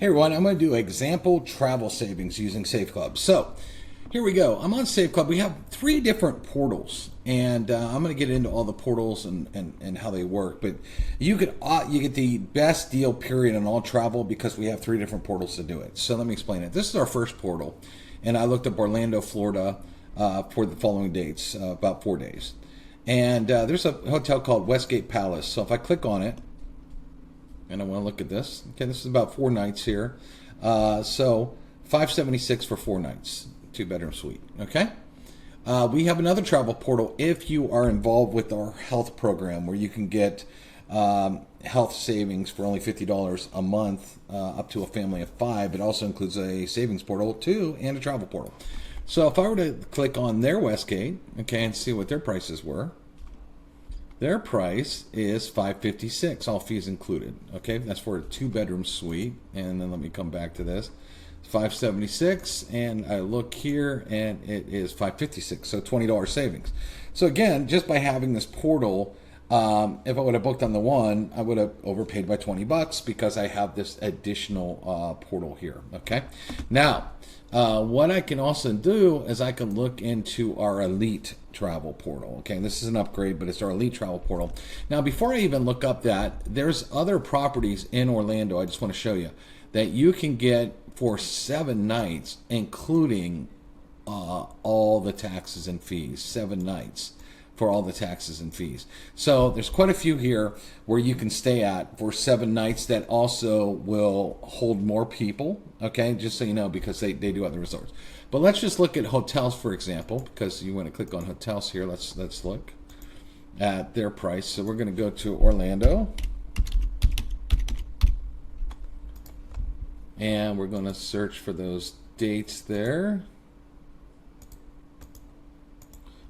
Hey everyone, I'm going to do example travel savings using SafeClub. So here we go. I'm on SafeClub. We have 3 different portals, and I'm going to get into all the portals and how they work. But you get the best deal period on all travel because we have 3 different portals to do it. So let me explain it. This is our first portal, and I looked up Orlando, Florida for the following dates, about 4 days. And there's a hotel called Westgate Palace. So if I click on it, and I want to look at this. Okay, this is about 4 nights here. So $576 for 4 nights, 2-bedroom suite. Okay. We have another travel portal if you are involved with our health program, where you can get health savings for only $50 a month, up to a family of 5. It also includes a savings portal too and a travel portal. So if I were to click on their Westgate, okay, and see what their prices were. Their price is $556, all fees included. Okay, that's for a 2-bedroom suite. And then let me come back to this. $576, and I look here, and it is $556, so $20 savings. So again, just by having this portal, if I would have booked on the one, I would have overpaid by $20 because I have this additional portal here. Okay, now what I can also do is I can look into our elite travel portal. Okay, this is an upgrade, but it's our elite travel portal. Now, before I even look up that, there's other properties in Orlando I just want to show you that you can get for 7 nights, including all the taxes and fees. 7 nights for all the taxes and fees. So there's quite a few here where you can stay at for 7 nights that also will hold more people. Okay, just so you know, because they do other resorts. But let's just look at hotels, for example, because you want to click on hotels here. Let's look at their price. So we're going to go to Orlando, and we're going to search for those dates there.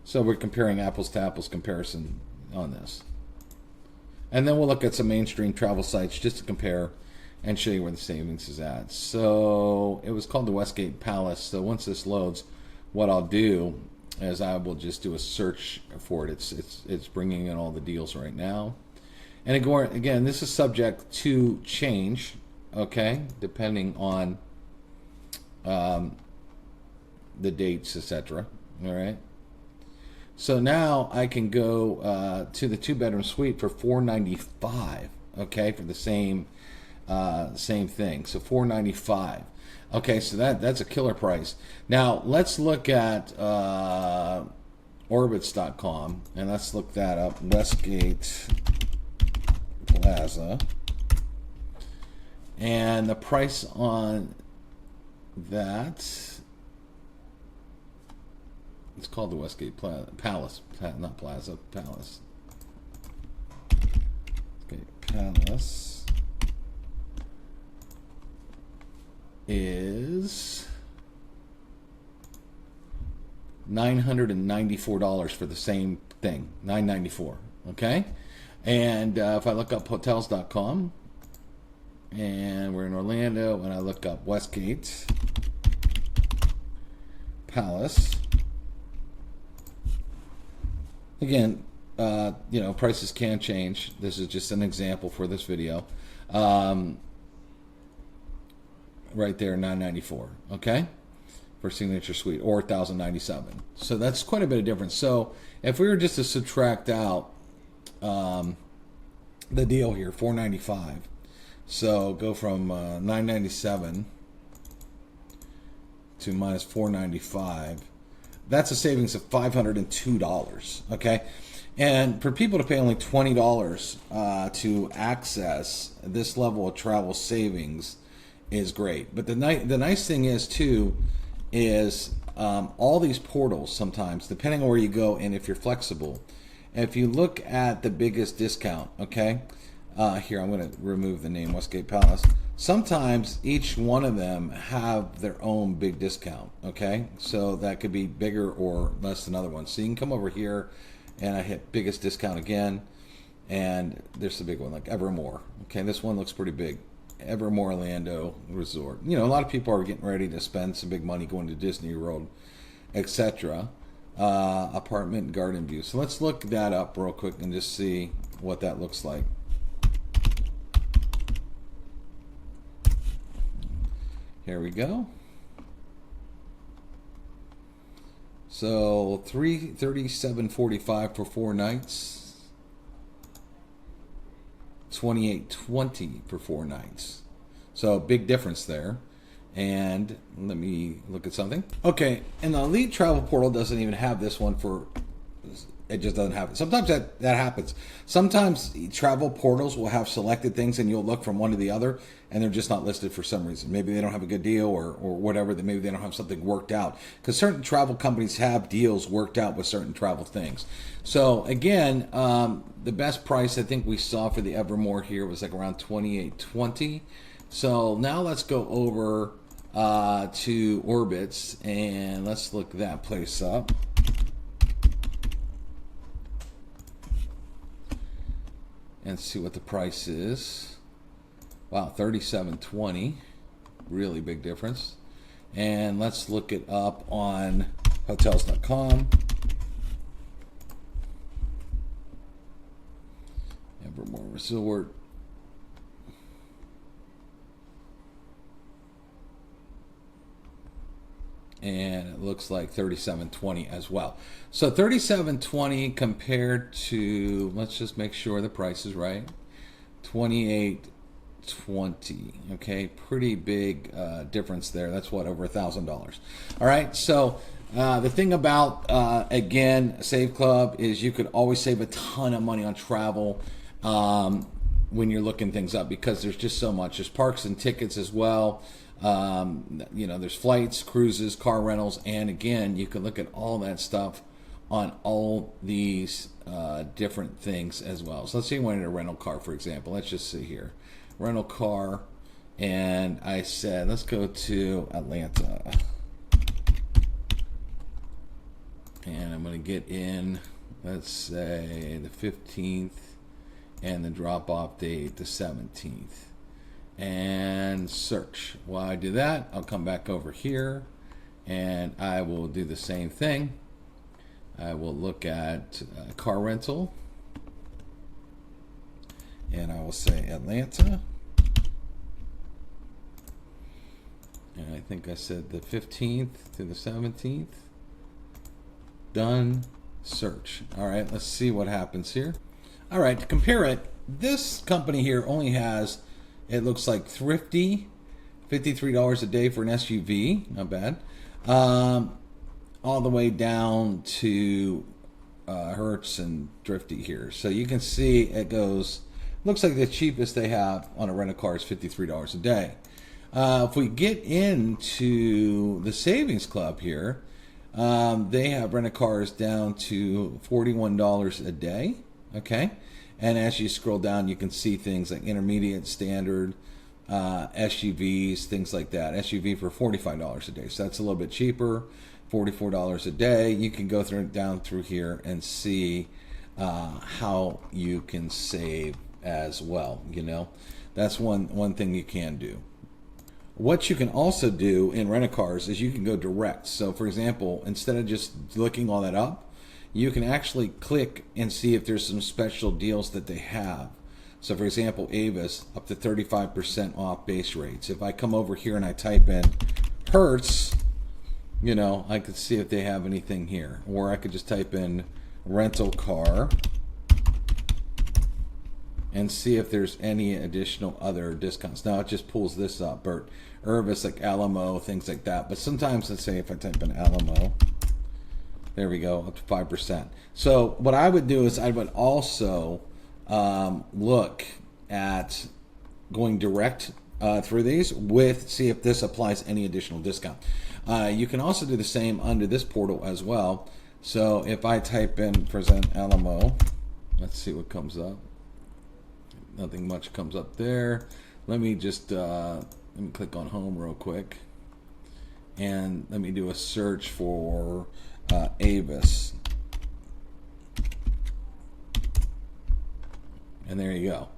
So we're comparing apples to apples comparison on this. And then we'll look at some mainstream travel sites just to compare and show you where the savings is at. So it was called the Westgate Palace. So once this loads, what I'll do is I will just do a search for it. It's bringing in all the deals right now. And again, this is subject to change, okay, depending on the dates, etc. All right. So now I can go to the 2-bedroom suite for $495. Okay, for the same thing. So $495. Okay, so that's a killer price. Now let's look at orbitz.com, and let's look that up. Westgate Plaza, and the price on that, it's called the Westgate Palace, not Plaza, Palace. Okay, Palace is $994 for the same thing, $994. Okay, and if I look up hotels.com, and we're in Orlando, and I look up Westgate Palace. Again, prices can change. This is just an example for this video. Right there, $994. Okay, for signature suite, or $1,097. So that's quite a bit of difference. So if we were just to subtract out the deal here, $495. So go from $997 to minus $495. That's a savings of $502. Okay, and for people to pay only $20 to access this level of travel savings is great. But the nice thing is too is all these portals, sometimes depending on where you go and if you're flexible, if you look at the biggest discount, okay, here I'm going to remove the name Westgate Palace. Sometimes each one of them have their own big discount. Okay, so that could be bigger or less than other ones. So you can come over here, and I hit biggest discount again, and there's the big one, like Evermore. Okay, this one looks pretty big. Evermore Orlando Resort. You know, a lot of people are getting ready to spend some big money going to Disney World, etc. Apartment Garden View. So let's look that up real quick and just see what that looks like. Here we go. So $337.45 for 4 nights. $28.20 for 4 nights. So big difference there. And let me look at something. Okay, and the Elite Travel Portal doesn't even have this one for. It just doesn't happen. Sometimes that happens. Sometimes travel portals will have selected things and you'll look from one to the other and they're just not listed for some reason. Maybe they don't have a good deal or whatever. That maybe they don't have something worked out. Because certain travel companies have deals worked out with certain travel things. So again, the best price I think we saw for the Evermore here was like around $28.20. So now let's go over to Orbitz and let's look that place up. And see what the price is. Wow, $37.20. Really big difference. And let's look it up on hotels.com. Evermore Resort. And it looks like $37.20 as well. So $37.20 compared to, let's just make sure the price is right, $28.20. Okay, pretty big difference there. That's what, over $1,000. All right, so the thing about, again, Save Club is you could always save a ton of money on travel when you're looking things up because there's just so much. There's parks and tickets as well. There's flights, cruises, car rentals, and again, you can look at all that stuff on all these different things as well. So let's say you wanted a rental car, for example. Let's just see here. Rental car, and I said, let's go to Atlanta. And I'm going to get in, let's say, the 15th, and the drop-off date, the 17th. And search. While I do that, I'll come back over here and I will do the same thing. I will look at car rental and I will say Atlanta, and I think I said the 15th to the 17th. Done. Search. All right, let's see what happens here. All right, to compare it, this company here only has, it looks like Thrifty, $53 a day for an SUV, not bad. All the way down to Hertz and Thrifty here. So you can see it goes, looks like the cheapest they have on a rental car is $53 a day. If we get into the Savings Club here, they have rental cars down to $41 a day, okay? And as you scroll down, you can see things like intermediate, standard, SUVs, things like that. SUV for $45 a day. So that's a little bit cheaper, $44 a day. You can go down through here and see how you can save as well. You know, that's one thing you can do. What you can also do in rent-a-cars is you can go direct. So for example, instead of just looking all that up, you can actually click and see if there's some special deals that they have. So for example, Avis, up to 35% off base rates. If I come over here and I type in Hertz, you know, I could see if they have anything here. Or I could just type in rental car and see if there's any additional other discounts. Now it just pulls this up, or Irvis, like Alamo, things like that. But sometimes, let's say if I type in Alamo, there we go, up to 5%. So what I would do is I would also look at going direct through these with, see if this applies any additional discount. You can also do the same under this portal as well. So if I type in present Alamo, let's see what comes up. Nothing much comes up there. Let me just let me click on home real quick, and let me do a search for Avis, and there you go.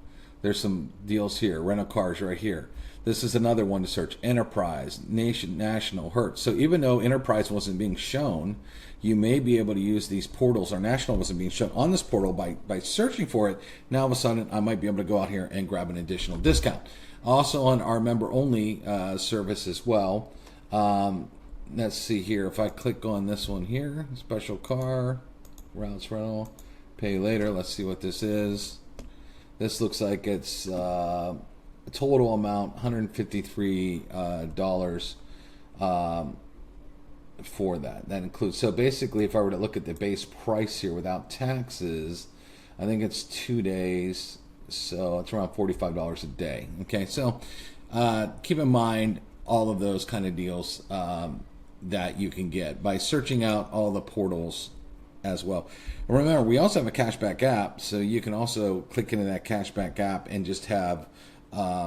There's some deals here, rental cars right here. This is another one to search. Enterprise, Nation, National, Hertz. So even though Enterprise wasn't being shown, you may be able to use these portals, or National wasn't being shown on this portal by searching for it. Now all of a sudden I might be able to go out here and grab an additional discount. Also on our member only service as well. Let's see here. If I click on this one here, special car, routes rental, pay later. Let's see what this is. This looks like it's total amount $153 for that. That includes, so basically if I were to look at the base price here without taxes, I think it's 2 days, so it's around $45 a day. Okay, so keep in mind all of those kind of deals that you can get by searching out all the portals as well. Remember, we also have a cashback app, so you can also click into that cashback app and just have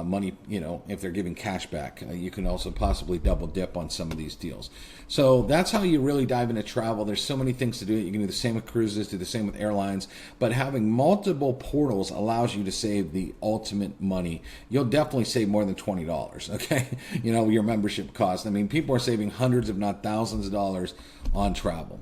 money, you know, if they're giving cash back. You can also possibly double dip on some of these deals. So that's how you really dive into travel. There's so many things to do. You can do the same with cruises, do the same with airlines, but having multiple portals allows you to save the ultimate money. You'll definitely save more than $20, okay? You know, your membership cost. I mean, people are saving hundreds, if not thousands of dollars on travel.